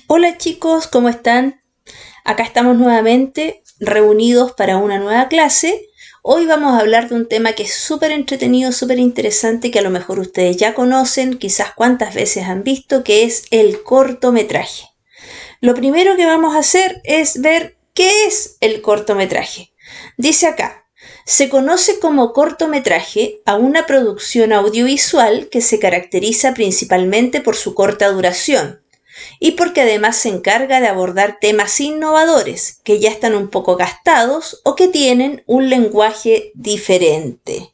Hola chicos, ¿cómo están? Acá estamos nuevamente reunidos para una nueva clase. Hoy vamos a hablar de un tema que es súper entretenido, súper interesante, que a lo mejor ustedes ya conocen, quizás cuántas veces han visto, que es el cortometraje. Lo primero que vamos a hacer es ver qué es el cortometraje. Dice acá, se conoce como cortometraje a una producción audiovisual que se caracteriza principalmente por su corta duración y porque además se encarga de abordar temas innovadores que ya están un poco gastados o que tienen un lenguaje diferente.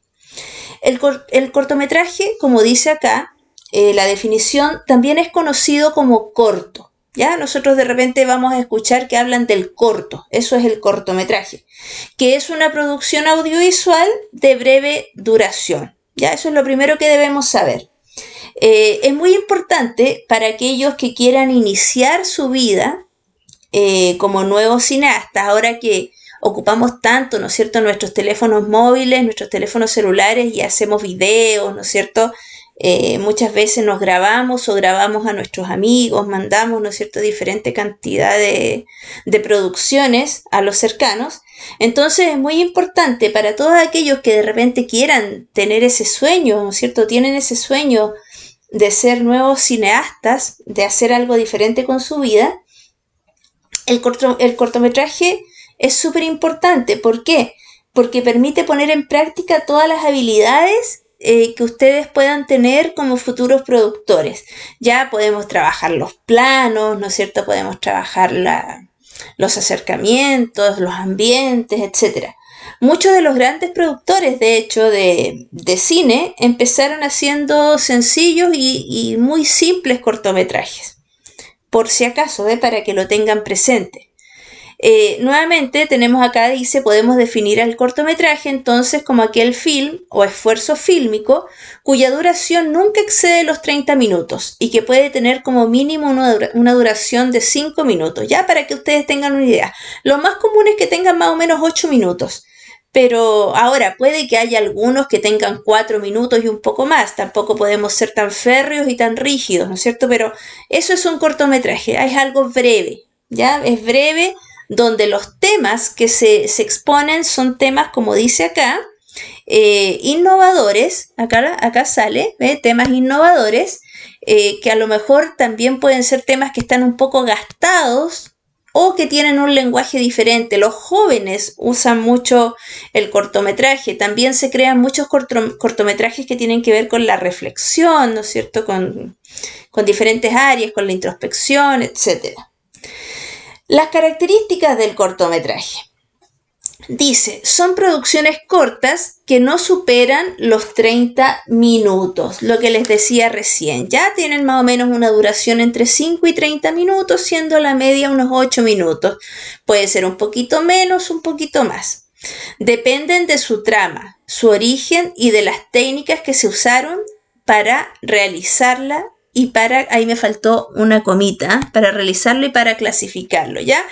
El cortometraje, como dice acá, la definición también es conocido como corto. ¿Ya? Nosotros de repente vamos a escuchar que hablan del corto, eso es el cortometraje, que es una producción audiovisual de breve duración. ¿Ya? Eso es lo primero que debemos saber. Es muy importante para aquellos que quieran iniciar su vida como nuevos cineastas, ahora que ocupamos tanto, ¿no es cierto?, nuestros teléfonos móviles, nuestros teléfonos celulares y hacemos videos, ¿no es cierto? Muchas veces nos grabamos o grabamos a nuestros amigos, mandamos, ¿no es cierto?, diferente cantidad de producciones a los cercanos. Entonces es muy importante para todos aquellos que de repente quieran tener ese sueño, ¿no es cierto?, tienen ese sueño de ser nuevos cineastas, de hacer algo diferente con su vida. El cortometraje es súper importante. ¿Por qué? Porque permite poner en práctica todas las habilidades que ustedes puedan tener como futuros productores. Ya podemos trabajar los planos, ¿no es cierto? Podemos trabajar los acercamientos, los ambientes, etcétera. Muchos de los grandes productores, de hecho, de cine, empezaron haciendo sencillos y muy simples cortometrajes, por si acaso, para que lo tengan presente. Nuevamente tenemos acá, dice, podemos definir al cortometraje entonces como aquel film o esfuerzo fílmico cuya duración nunca excede los 30 minutos y que puede tener como mínimo una duración de 5 minutos, ya para que ustedes tengan una idea. Lo más común es que tengan más o menos 8 minutos. Pero ahora puede que haya algunos que tengan 4 minutos y un poco más. Tampoco podemos ser tan férreos y tan rígidos, ¿no es cierto? Pero eso es un cortometraje, es algo breve, ¿ya? Es breve, donde los temas que se exponen son temas, como dice acá, innovadores, acá sale, temas innovadores, que a lo mejor también pueden ser temas que están un poco gastados o que tienen un lenguaje diferente. Los jóvenes usan mucho el cortometraje, también se crean muchos cortometrajes que tienen que ver con la reflexión, ¿no es cierto?, con diferentes áreas, con la introspección, etcétera. Las características del cortometraje. Dice, son producciones cortas que no superan los 30 minutos, lo que les decía recién. Ya tienen más o menos una duración entre 5 y 30 minutos, siendo la media unos 8 minutos. Puede ser un poquito menos, un poquito más. Dependen de su trama, su origen y de las técnicas que se usaron para realizarla y ahí me faltó una comita, para realizarlo y para clasificarlo, ¿ya?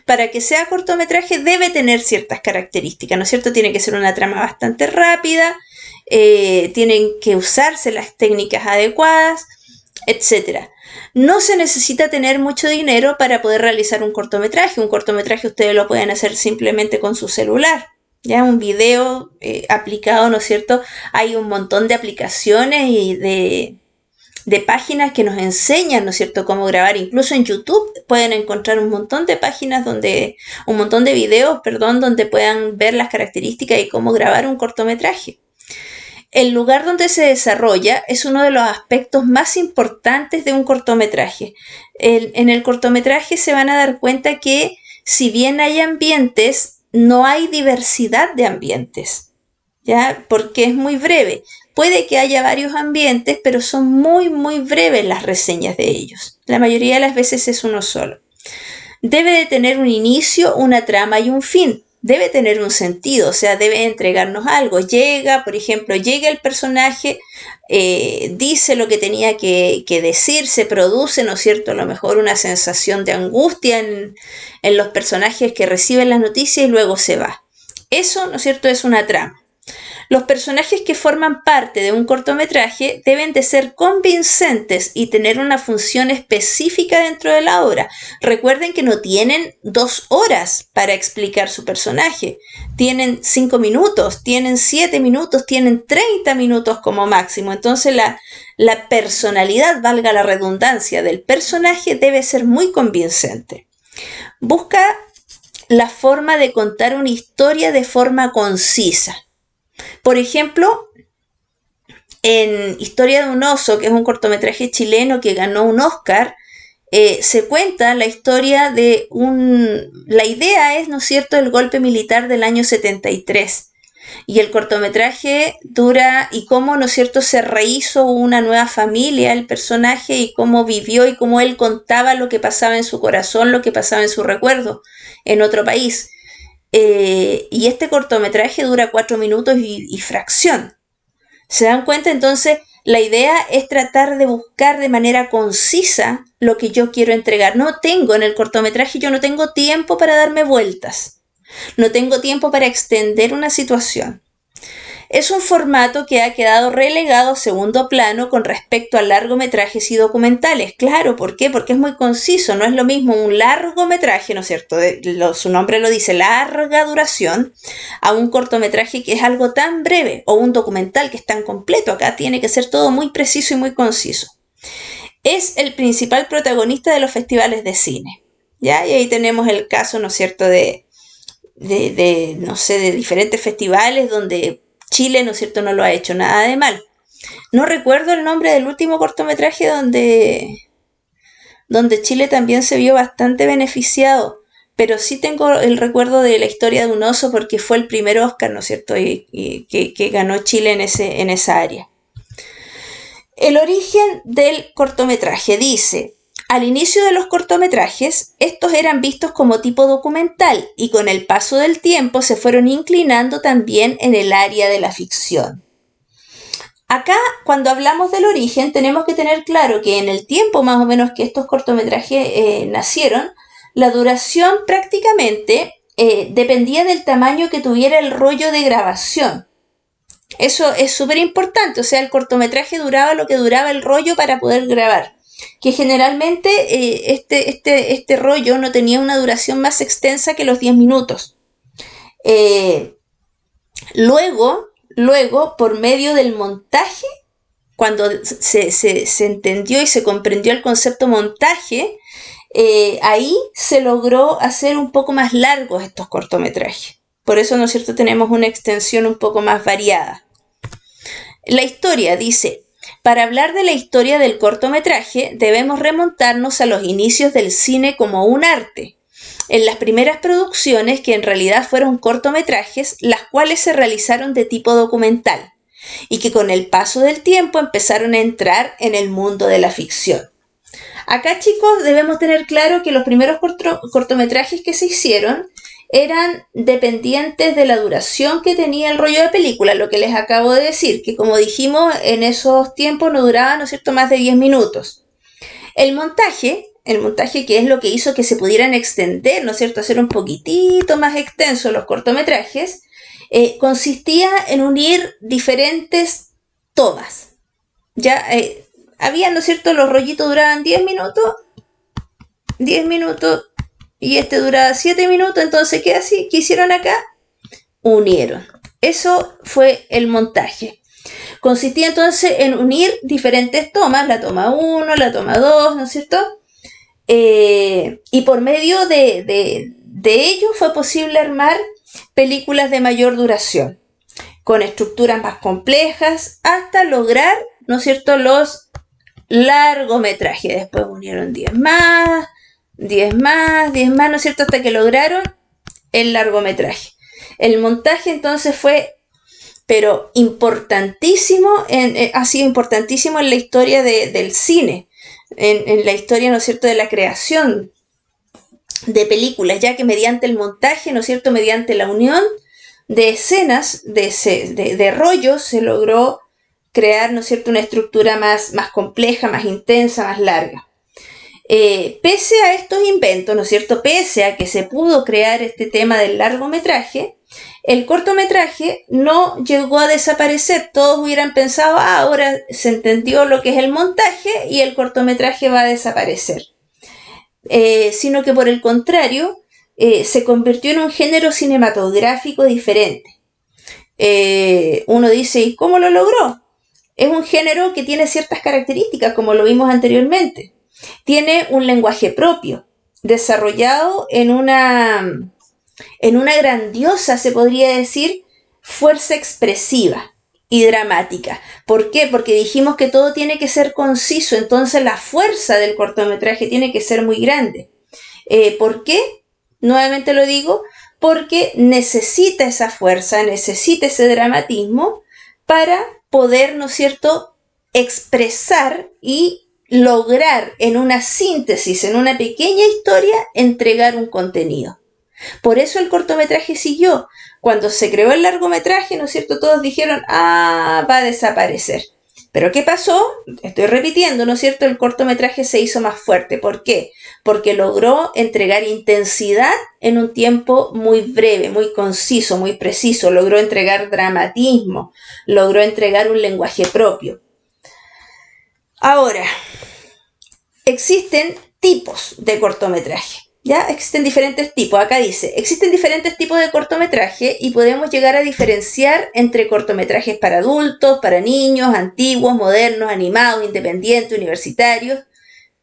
Para que sea cortometraje debe tener ciertas características, ¿no es cierto? Tiene que ser una trama bastante rápida, tienen que usarse las técnicas adecuadas, etcétera. No se necesita tener mucho dinero para poder realizar un cortometraje. Un cortometraje ustedes lo pueden hacer simplemente con su celular. Ya un video aplicado, ¿no es cierto? Hay un montón de aplicaciones y de páginas que nos enseñan, ¿no es cierto?, cómo grabar. Incluso en YouTube pueden encontrar un montón de páginas un montón de videos, donde puedan ver las características y cómo grabar un cortometraje. El lugar donde se desarrolla es uno de los aspectos más importantes de un cortometraje. En el cortometraje se van a dar cuenta que si bien hay ambientes, no hay diversidad de ambientes, ¿ya? Porque es muy breve. Puede que haya varios ambientes, pero son muy, muy breves las reseñas de ellos. La mayoría de las veces es uno solo. Debe de tener un inicio, una trama y un fin. Debe tener un sentido, o sea, debe entregarnos algo. Por ejemplo, llega el personaje, dice lo que tenía que decir, se produce, ¿no es cierto?, a lo mejor una sensación de angustia en los personajes que reciben las noticias y luego se va. Eso, ¿no es cierto?, es una trama. Los personajes que forman parte de un cortometraje deben de ser convincentes y tener una función específica dentro de la obra. Recuerden que no tienen 2 horas para explicar su personaje. Tienen 5 minutos, tienen 7 minutos, tienen 30 minutos como máximo. Entonces la personalidad, valga la redundancia, del personaje debe ser muy convincente. Busca la forma de contar una historia de forma concisa. Por ejemplo, en Historia de un oso, que es un cortometraje chileno que ganó un Oscar, se cuenta la historia de la idea es, ¿no es cierto?, el golpe militar del año 73. Y el cortometraje dura y cómo, ¿no es cierto?, se rehizo una nueva familia el personaje y cómo vivió y cómo él contaba lo que pasaba en su corazón, lo que pasaba en su recuerdo en otro país. Y este cortometraje dura 4 minutos y fracción. ¿Se dan cuenta? Entonces, la idea es tratar de buscar de manera concisa lo que yo quiero entregar. En el cortometraje yo no tengo tiempo para darme vueltas. No tengo tiempo para extender una situación. Es un formato que ha quedado relegado a segundo plano con respecto a largometrajes y documentales. Claro, ¿por qué? Porque es muy conciso. No es lo mismo un largometraje, ¿no es cierto? Su nombre lo dice, larga duración, a un cortometraje que es algo tan breve, o un documental que es tan completo. Acá tiene que ser todo muy preciso y muy conciso. Es el principal protagonista de los festivales de cine. ¿Ya? Y ahí tenemos el caso, ¿no es cierto?, de diferentes festivales donde Chile, ¿no es cierto?, no lo ha hecho nada de mal. No recuerdo el nombre del último cortometraje donde Chile también se vio bastante beneficiado, pero sí tengo el recuerdo de la Historia de un oso porque fue el primer Oscar, ¿no es cierto?, y que ganó Chile en esa área. El origen del cortometraje dice: al inicio de los cortometrajes, estos eran vistos como tipo documental y con el paso del tiempo se fueron inclinando también en el área de la ficción. Acá, cuando hablamos del origen, tenemos que tener claro que en el tiempo más o menos que estos cortometrajes nacieron, la duración prácticamente dependía del tamaño que tuviera el rollo de grabación. Eso es súper importante, o sea, el cortometraje duraba lo que duraba el rollo para poder grabar, que generalmente este rollo no tenía una duración más extensa que los 10 minutos. Luego, por medio del montaje, cuando se entendió y se comprendió el concepto montaje, ahí se logró hacer un poco más largos estos cortometrajes. Por eso, ¿no es cierto?, tenemos una extensión un poco más variada. La historia dice: para hablar de la historia del cortometraje, debemos remontarnos a los inicios del cine como un arte, en las primeras producciones que en realidad fueron cortometrajes, las cuales se realizaron de tipo documental y que con el paso del tiempo empezaron a entrar en el mundo de la ficción. Acá, chicos, debemos tener claro que los primeros cortometrajes que se hicieron eran dependientes de la duración que tenía el rollo de película, lo que les acabo de decir, que como dijimos, en esos tiempos no duraba, ¿no es cierto?, más de 10 minutos. El montaje que es lo que hizo que se pudieran extender, ¿no es cierto?, hacer un poquitito más extenso los cortometrajes, consistía en unir diferentes tomas. Ya había, ¿no es cierto?, los rollitos duraban 10 minutos, y este duraba 7 minutos, entonces, ¿qué hicieron acá? Unieron. Eso fue el montaje. Consistía entonces en unir diferentes tomas, la toma 1, la toma 2, ¿no es cierto? Y por medio de ello fue posible armar películas de mayor duración, con estructuras más complejas, hasta lograr, ¿no es cierto?, los largometrajes. Después unieron 10 más, ¿no es cierto?, hasta que lograron el largometraje. El montaje entonces fue, pero importantísimo, ha sido importantísimo en la historia del cine, en la historia, ¿no es cierto?, de la creación de películas, ya que mediante el montaje, ¿no es cierto?, mediante la unión de escenas, de rollos, se logró crear, ¿no es cierto?, una estructura más compleja, más intensa, más larga. Pese a estos inventos, ¿no es cierto?, pese a que se pudo crear este tema del largometraje, El cortometraje no llegó a desaparecer. Todos hubieran pensado, ahora se entendió lo que es el montaje y el cortometraje va a desaparecer. Sino que por el contrario, se convirtió en un género cinematográfico diferente. Uno dice, ¿y cómo lo logró? Es un género que tiene ciertas características, como lo vimos anteriormente. Tiene un lenguaje propio, desarrollado en una grandiosa, se podría decir, fuerza expresiva y dramática. ¿Por qué? Porque dijimos que todo tiene que ser conciso, entonces la fuerza del cortometraje tiene que ser muy grande. ¿Por qué? Nuevamente lo digo, porque necesita esa fuerza, necesita ese dramatismo para poder, ¿no es cierto?, expresar y lograr en una síntesis, en una pequeña historia, entregar un contenido. Por eso el cortometraje siguió. Cuando se creó el largometraje, ¿no es cierto?, todos dijeron, va a desaparecer. Pero ¿qué pasó? Estoy repitiendo, ¿no es cierto? El cortometraje se hizo más fuerte. ¿Por qué? Porque logró entregar intensidad en un tiempo muy breve, muy conciso, muy preciso. Logró entregar dramatismo, logró entregar un lenguaje propio. Ahora, existen tipos de cortometraje. ¿Ya? Existen diferentes tipos. Acá dice, existen diferentes tipos de cortometraje y podemos llegar a diferenciar entre cortometrajes para adultos, para niños, antiguos, modernos, animados, independientes, universitarios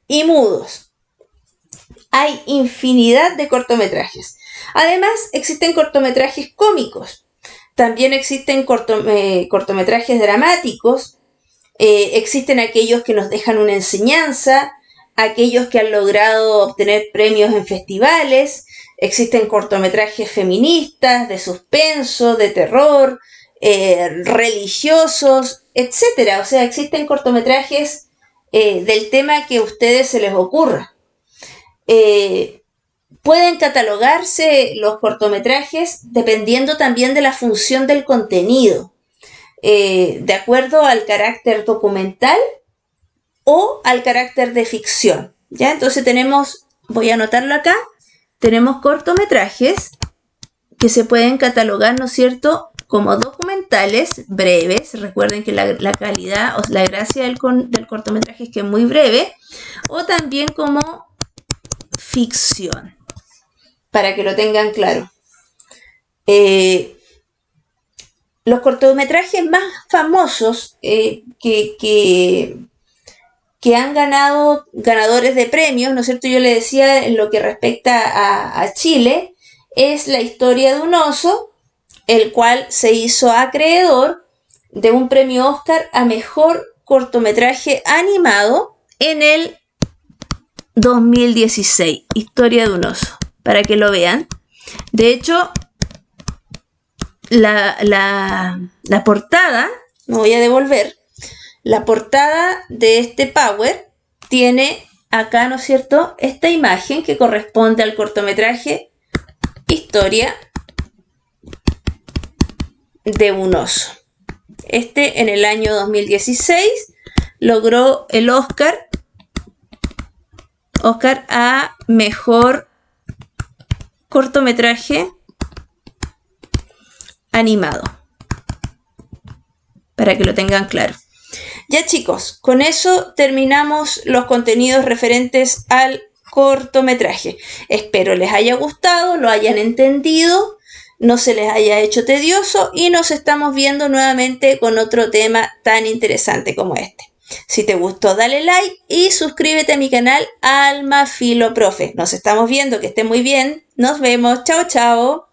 y mudos. Hay infinidad de cortometrajes. Además, existen cortometrajes cómicos. También existen cortometrajes dramáticos. Existen aquellos que nos dejan una enseñanza, aquellos que han logrado obtener premios en festivales. Existen cortometrajes feministas, de suspenso, de terror, religiosos, etc. O sea, existen cortometrajes del tema que a ustedes se les ocurra. Pueden catalogarse los cortometrajes dependiendo también de la función del contenido, de acuerdo al carácter documental o al carácter de ficción. ¿Ya? Entonces tenemos, voy a anotarlo acá, tenemos cortometrajes que se pueden catalogar, ¿no es cierto?, como documentales breves. Recuerden que la calidad o la gracia del cortometraje es que es muy breve, o también como ficción, para que lo tengan claro. Los cortometrajes más famosos que han ganado ganadores de premios, ¿no es cierto? Yo le decía en lo que respecta a Chile, es La historia de un oso, el cual se hizo acreedor de un premio Oscar a mejor cortometraje animado en el 2016. Historia de un oso, para que lo vean. De hecho, la portada, me voy a devolver, la portada de este Power tiene acá, ¿no es cierto?, esta imagen que corresponde al cortometraje Historia de un oso. Este en el año 2016 logró el Oscar a mejor cortometraje animado, para que lo tengan claro. Ya, chicos, con eso terminamos los contenidos referentes al cortometraje. Espero les haya gustado, lo hayan entendido, no se les haya hecho tedioso y nos estamos viendo nuevamente con otro tema tan interesante como este. Si te gustó, dale like y suscríbete a mi canal Alma Filo Profe. Nos estamos viendo, que estén muy bien. Nos vemos. Chao, chao.